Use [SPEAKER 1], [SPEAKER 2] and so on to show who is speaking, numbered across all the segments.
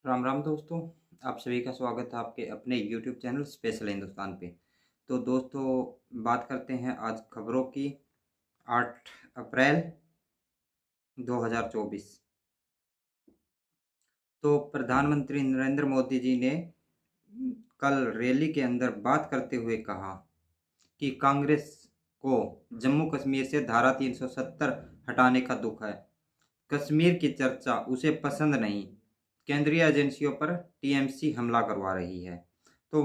[SPEAKER 1] राम राम दोस्तों। आप सभी का स्वागत है आपके अपने YouTube चैनल स्पेशल हिंदुस्तान पे। तो दोस्तों, बात करते हैं आज खबरों की। 8 अप्रैल 2024। तो प्रधानमंत्री नरेंद्र मोदी जी ने कल रैली के अंदर बात करते हुए कहा कि कांग्रेस को जम्मू कश्मीर से धारा 370 हटाने का दुख है। कश्मीर की चर्चा उसे पसंद नहीं। केंद्रीय एजेंसियों पर टीएमसी हमला करवा रही है। तो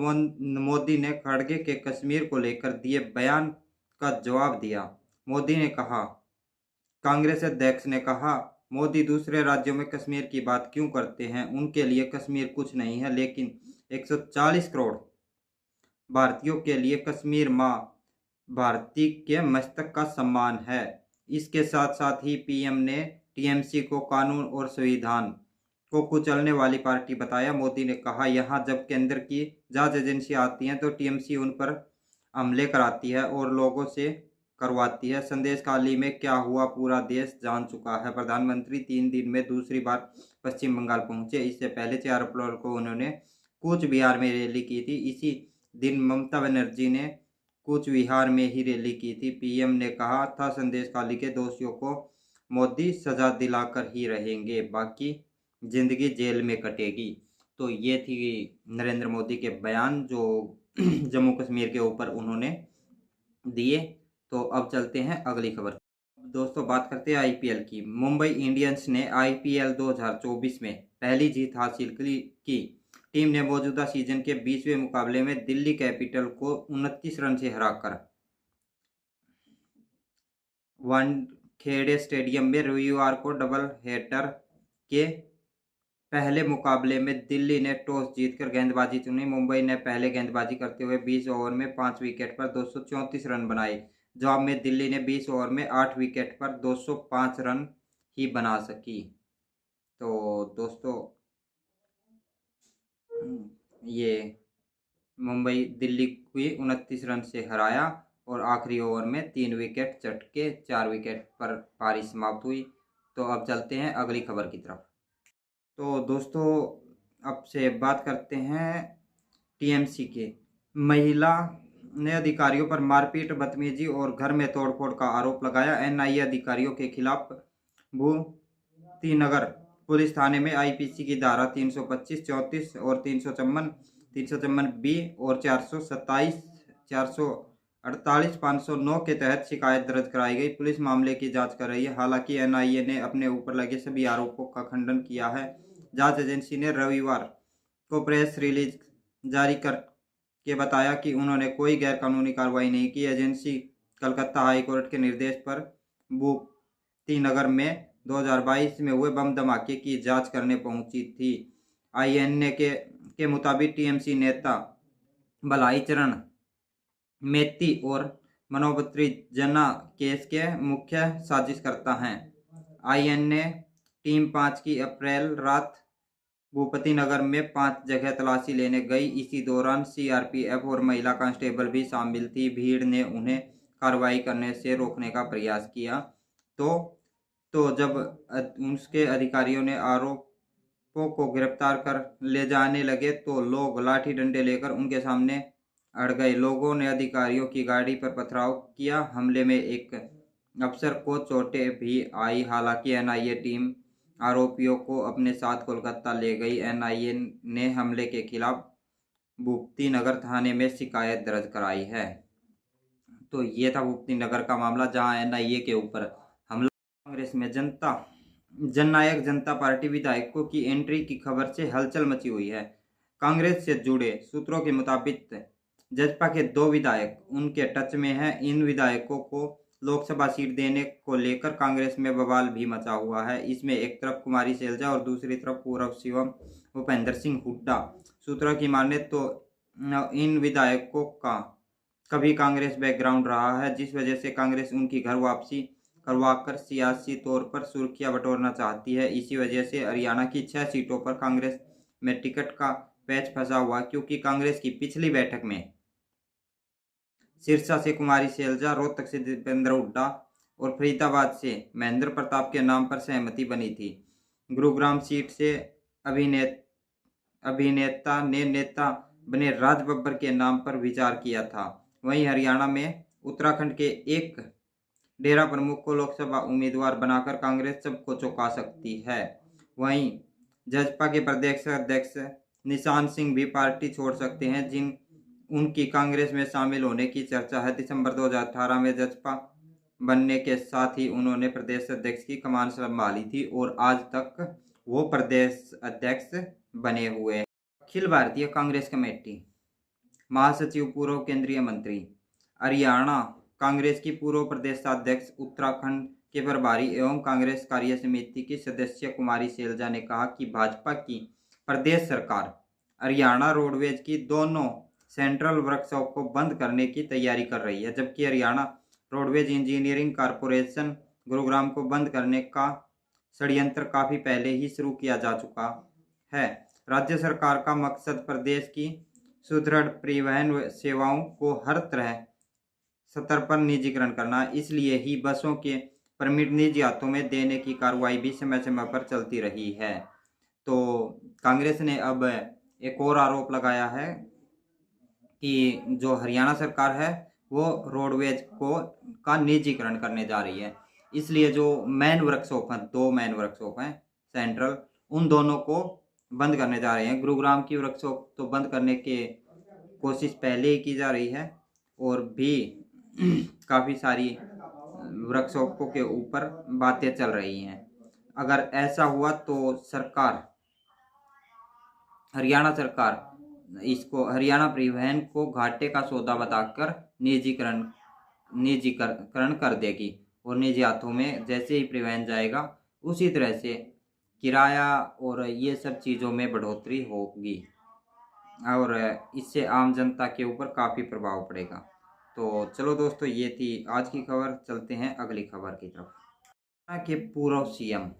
[SPEAKER 1] मोदी ने खड़गे के कश्मीर को लेकर दिए बयान का जवाब दिया। मोदी ने कहा, कांग्रेस अध्यक्ष ने कहा, मोदी दूसरे राज्यों में कश्मीर की बात क्यों करते हैं? उनके लिए कश्मीर कुछ नहीं है, लेकिन 140 करोड़ भारतीयों के लिए कश्मीर माँ भारती के मस्तक का सम्मान है। इसके साथ साथ ही पीएम ने टीएमसी को कानून और संविधान को कुचलने वाली पार्टी बताया। मोदी ने कहा, यहाँ जब केंद्र की जांच एजेंसी आती हैं तो टीएमसी उन पर हमले कराती है और लोगों से करवाती है। संदेश खाली में क्या हुआ पूरा देश जान चुका है। प्रधानमंत्री 3 दिन में दूसरी बार पश्चिम बंगाल पहुंचे। इससे पहले 4 अप्रैल को उन्होंने कूच बिहार में रैली की थी। इसी दिन ममता बनर्जी ने कूच बिहार में ही रैली की थी। पीएम ने कहा था, संदेश खाली के दोषियों को मोदी सजा दिलाकर ही रहेंगे, बाकी जिंदगी जेल में कटेगी। तो ये थी नरेंद्र मोदी के बयान जो जम्मू कश्मीर के ऊपर उन्होंने दिए। तो अब चलते हैं अगली खबर। दोस्तों, बात करते हैं आईपीएल की। मुंबई इंडियंस ने आईपीएल 2024 में पहली जीत हासिल की। टीम ने मौजूदा सीजन के 20वें मुकाबले में दिल्ली कैपिटल को 29 रन से हराकर वानखेड़े स्टेडियम में रविवार को डबल हेडर के पहले मुकाबले में दिल्ली ने टॉस जीतकर गेंदबाजी चुनी। मुंबई ने पहले गेंदबाजी करते हुए 20 ओवर में 5 विकेट पर 234 रन बनाए। जवाब में दिल्ली ने 20 ओवर में 8 विकेट पर 205 रन ही बना सकी। तो दोस्तों, ये मुंबई दिल्ली को 29 रन से हराया और आखिरी ओवर में 3 विकेट चटके 4 विकेट पर पारी समाप्त हुई। तो अब चलते हैं अगली खबर की तरफ। तो दोस्तों, अब से बात करते हैं टीएमसी के। महिला ने अधिकारियों पर मारपीट, बदतमीजी और घर में तोड़फोड़ का आरोप लगाया। एनआईए अधिकारियों के खिलाफ भूपतिनगर पुलिस थाने में आईपीसी की धारा 325, 34 और 354, 354 बी और 427, 448, 509 के तहत शिकायत दर्ज कराई गई। पुलिस मामले की जांच कर रही है। हालांकि एनआईए ने अपने ऊपर लगे सभी आरोपों का खंडन किया है। जांच एजेंसी ने रविवार को प्रेस रिलीज जारी कर के बताया कि उन्होंने कोई गैरकानूनी कार्रवाई नहीं की। एजेंसी कलकत्ता हाईकोर्ट के निर्देश पर भूपतिनगर में 2022 में हुए बम धमाके की जांच करने पहुंची थी। आईएनए के मुताबिक टीएमसी नेता भलाई चरण मेती और मनोबत्री जना केस के मुख्य साजिशकर्ता हैं। आईएनए टीम 5 की अप्रैल रात भूपतिनगर में 5 जगह तलाशी लेने गई। इसी दौरान सीआरपीएफ और महिला कांस्टेबल भी शामिल थी। भीड़ ने उन्हें कार्रवाई करने से रोकने का प्रयास किया। तो जब उसके अधिकारियों ने आरोपों को गिरफ्तार कर ले जाने लगे तो लोग लाठी डंडे लेकर उनके सामने अड़ गए। लोगों ने अधिकारियों की गाड़ी पर पथराव किया। हमले में एक अफसर को चोटें भी आई। हालांकि एनआईए टीम आरोपियों को अपने साथ कोलकाता ले गई। एनआईए ने हमले के खिलाफ भूपतिनगर थाने में शिकायत दर्ज कराई है। तो ये था भूपतिनगर का मामला जहां एनआईए के ऊपर हमला। कांग्रेस में जननायक जनता पार्टी विधायकों की एंट्री की खबर से हलचल मची हुई है। कांग्रेस से जुड़े सूत्रों के मुताबिक जजपा के 2 विधायक उनके टच में हैं। इन विधायकों को लोकसभा सीट देने को लेकर कांग्रेस में बवाल भी मचा हुआ है। इसमें एक तरफ कुमारी शैलजा और दूसरी तरफ पूर्व सीएम भूपेंद्र सिंह हुड्डा। सूत्रों की माने तो इन विधायकों का कभी कांग्रेस बैकग्राउंड रहा है, जिस वजह से कांग्रेस उनकी घर वापसी करवाकर सियासी तौर पर सुर्खियां बटोरना चाहती है। इसी वजह से हरियाणा की 6 सीटों पर कांग्रेस में टिकट का पैच फंसा हुआ, क्योंकि कांग्रेस की पिछली बैठक में सिरसा से कुमारी शैलजा, रोहतक से दीपेंद्र हुड्डा और फरीदाबाद से महेंद्र प्रताप के नाम पर सहमति बनी थी। गुरुग्राम सीट से अभिनेत्री अभिनेता ने नेता बने राज बब्बर के नाम पर विचार किया था। वहीं हरियाणा में उत्तराखंड के एक डेरा प्रमुख को लोकसभा उम्मीदवार बनाकर कांग्रेस सबको चौंका सकती है। वहीं जजपा के प्रदेश अध्यक्ष निशान सिंह भी पार्टी छोड़ सकते हैं, उनकी कांग्रेस में शामिल होने की चर्चा है। दिसंबर 2018 में जजपा बनने के साथ ही उन्होंने प्रदेश अध्यक्ष की कमान संभाली थी और आज तक वो प्रदेश अध्यक्ष बने हुए हैं। अखिल भारतीय कांग्रेस कमेटी महासचिव पूर्व केंद्रीय मंत्री, हरियाणा कांग्रेस की पूर्व प्रदेशाध्यक्ष, उत्तराखंड के प्रभारी एवं कांग्रेस कार्य समिति की सदस्य कुमारी शैलजा ने कहा कि भाजपा की प्रदेश सरकार हरियाणा रोडवेज की दोनों सेंट्रल वर्कशॉप को बंद करने की तैयारी कर रही है, जबकि Haryana roadways engineering corporation Gurugram को बंद करने का षड्यंत्र काफी पहले ही शुरू किया जा चुका है। राज्य सरकार का मकसद प्रदेश की सुदृढ़ परिवहन सेवाओं को हर तरह स्तर पर निजीकरण करना, इसलिए ही बसों के परमिट निजी हाथों में देने की कार्रवाई भी समय समय पर चलती रही है। तो कांग्रेस ने अब एक और आरोप लगाया है कि जो हरियाणा सरकार है वो रोडवेज का निजीकरण करने जा रही है, इसलिए जो मेन वर्कशॉप हैं, 2 मेन वर्कशॉप हैं सेंट्रल, उन दोनों को बंद करने जा रहे हैं। गुरुग्राम की वर्कशॉप तो बंद करने की कोशिश पहले ही की जा रही है और भी काफ़ी सारी वर्कशॉपों के ऊपर बातें चल रही हैं। अगर ऐसा हुआ तो हरियाणा सरकार इसको हरियाणा परिवहन को घाटे का सौदा बताकर निजीकरण कर देगी और निजी हाथों में जैसे ही परिवहन जाएगा उसी तरह से किराया और ये सब चीज़ों में बढ़ोतरी होगी और इससे आम जनता के ऊपर काफ़ी प्रभाव पड़ेगा। तो चलो दोस्तों, ये थी आज की खबर। चलते हैं अगली खबर की तरफ। हरियाणा के पूर्व सीएम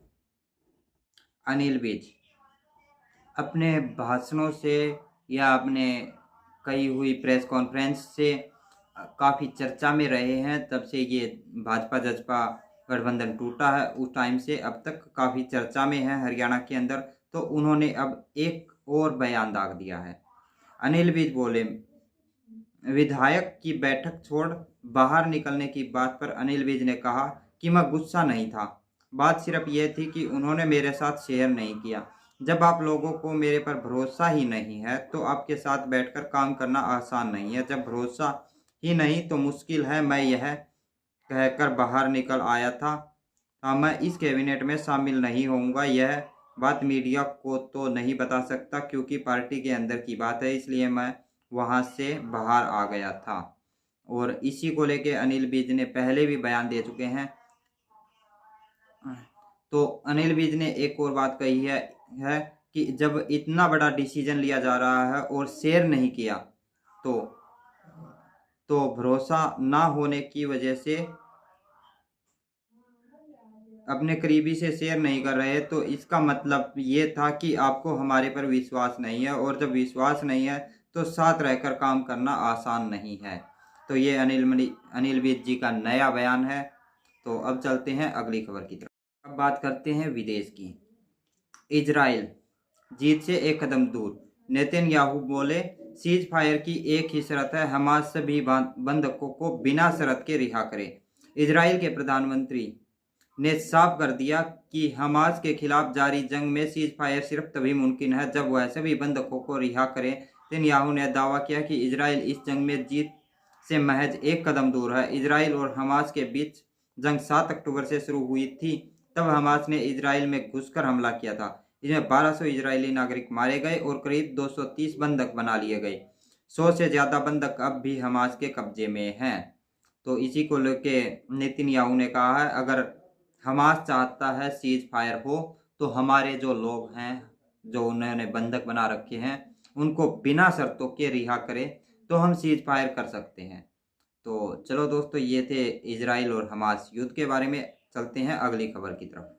[SPEAKER 1] अनिल विज अपने भाषणों से या अपने कही हुई प्रेस कॉन्फ्रेंस से काफ़ी चर्चा में रहे हैं। तब से ये भाजपा जजपा गठबंधन टूटा है उस टाइम से अब तक काफ़ी चर्चा में है हरियाणा के अंदर। तो उन्होंने अब एक और बयान दाग दिया है। अनिल विज बोले, विधायक की बैठक छोड़ बाहर निकलने की बात पर अनिल विज ने कहा कि मैं गुस्सा नहीं था, बात सिर्फ यह थी कि उन्होंने मेरे साथ शेयर नहीं किया। जब आप लोगों को मेरे पर भरोसा ही नहीं है तो आपके साथ बैठकर काम करना आसान नहीं है। जब भरोसा ही नहीं तो मुश्किल है। मैं यह कहकर बाहर निकल आया था, मैं इस कैबिनेट में शामिल नहीं होऊंगा। यह बात मीडिया को तो नहीं बता सकता क्योंकि पार्टी के अंदर की बात है, इसलिए मैं वहां से बाहर आ गया था। और इसी को लेके अनिल विज ने पहले भी बयान दे चुके हैं। तो अनिल विज ने एक और बात कही है कि जब इतना बड़ा डिसीजन लिया जा रहा है और शेयर नहीं किया तो भरोसा ना होने की वजह से अपने करीबी से शेयर नहीं कर रहे, तो इसका मतलब ये था कि आपको हमारे पर विश्वास नहीं है और जब विश्वास नहीं है तो साथ रहकर काम करना आसान नहीं है। तो ये अनिल विज जी का नया बयान है। तो अब चलते हैं अगली खबर की तरफ। अब बात करते हैं विदेश की। इजराइल जीत से एक कदम दूर, नेतन्याहू बोले सीज फायर की एक ही शर्त है, हमास सभी बंधकों को बिना शर्त के रिहा करे। इजराइल के प्रधानमंत्री ने साफ कर दिया कि हमास के खिलाफ जारी जंग में सीज फायर सिर्फ तभी मुमकिन है जब वह सभी बंधकों को रिहा करे। नेतन्याहू ने दावा किया कि इजराइल इस जंग में जीत से महज एक कदम दूर है। इजराइल और हमास के बीच जंग 7 अक्टूबर से शुरू हुई थी। तब हमास ने इजराइल में घुसकर हमला किया था। इसमें 1200 इजरायली नागरिक मारे गए और करीब 230 बंधक बना लिए गए। 100 से ज़्यादा बंधक अब भी हमास के कब्जे में हैं। तो इसी को लेके नेतन्याहू ने कहा है, अगर हमास चाहता है सीज फायर हो तो हमारे जो लोग हैं जो उन्होंने बंधक बना रखे हैं उनको बिना शर्तों के रिहा करें तो हम सीज फायर कर सकते हैं। तो चलो दोस्तों, ये थे इजराइल और हमास युद्ध के बारे में। चलते हैं अगली खबर की तरफ।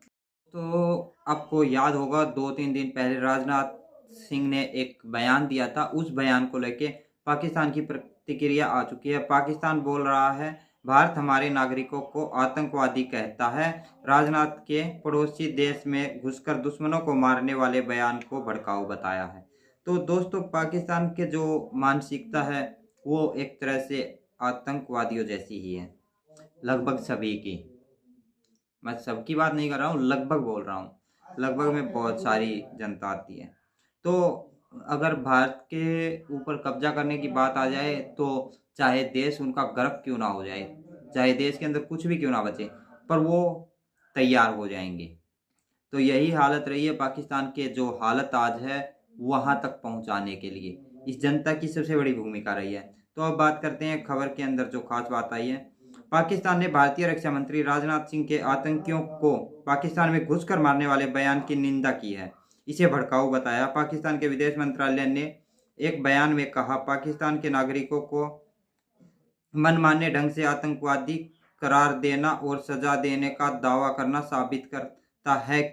[SPEAKER 1] तो आपको याद होगा 2-3 दिन पहले राजनाथ सिंह ने एक बयान दिया था। उस बयान को लेके पाकिस्तान की प्रतिक्रिया आ चुकी है। पाकिस्तान बोल रहा है भारत हमारे नागरिकों को आतंकवादी कहता है। राजनाथ के पड़ोसी देश में घुसकर दुश्मनों को मारने वाले बयान को भड़काऊ बताया है। तो दोस्तों पाकिस्तान के जो मानसिकता है वो एक तरह से आतंकवादियों जैसी ही है, लगभग सभी की। मैं सबकी बात नहीं कर रहा हूँ, लगभग बोल रहा हूँ, लगभग में बहुत सारी जनता आती है। तो अगर भारत के ऊपर कब्जा करने की बात आ जाए तो चाहे देश उनका गर्व क्यों ना हो जाए, चाहे देश के अंदर कुछ भी क्यों ना बचे, पर वो तैयार हो जाएंगे। तो यही हालत रही है पाकिस्तान के, जो हालत आज है वहां तक पहुंचाने के लिए इस जनता की सबसे बड़ी भूमिका रही है। तो अब बात करते हैं खबर के अंदर जो खास बात आई है। पाकिस्तान ने भारतीय रक्षा मंत्री राजनाथ सिंह के आतंकियों को पाकिस्तान में घुसकर मारने वाले बयान की निंदा की है, इसे भड़काऊ बताया। पाकिस्तान के विदेश मंत्रालय ने एक बयान में कहा, पाकिस्तान के नागरिकों को मनमाने ढंग से आतंकवादी करार देना और सजा देने का दावा करना साबित करता है